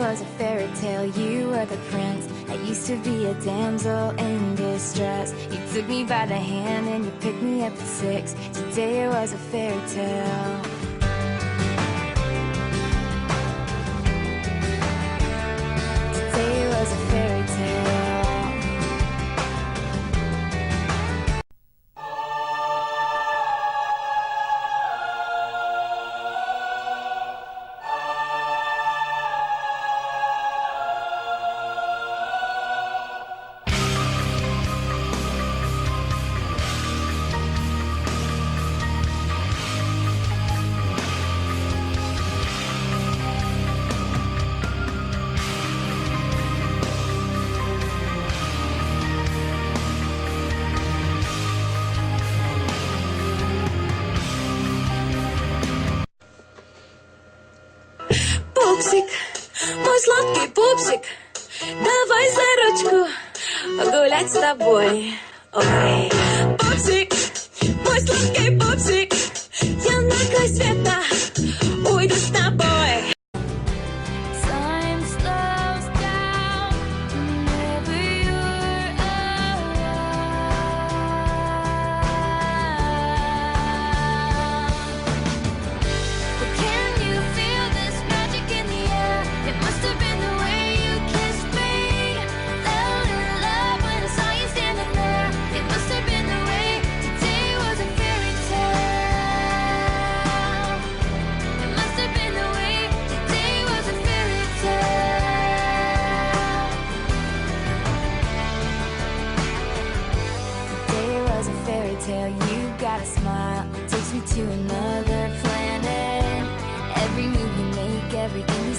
was a fairy tale, you were the prince. I used to be a damsel in distress. You took me by the hand and you picked me up at 6. Today it was a fairy tale. Today it was a fairy tale. Пупсик, мой сладкий пупсик, давай за ручку гулять с тобой. Ой, пупсик, мой сладкий пупсик, я на край света уйду с тобой. Time slows down whenever you're around. But can you feel this magic in the air? It must have been the way you kissed me. Fell in love when I saw you standing there. It must have been the way today was a fairy tale. It must have been the way today was a fairy tale. Today was a fairy tale. You got a smile, takes me to another planet. Every move you make, everything you say.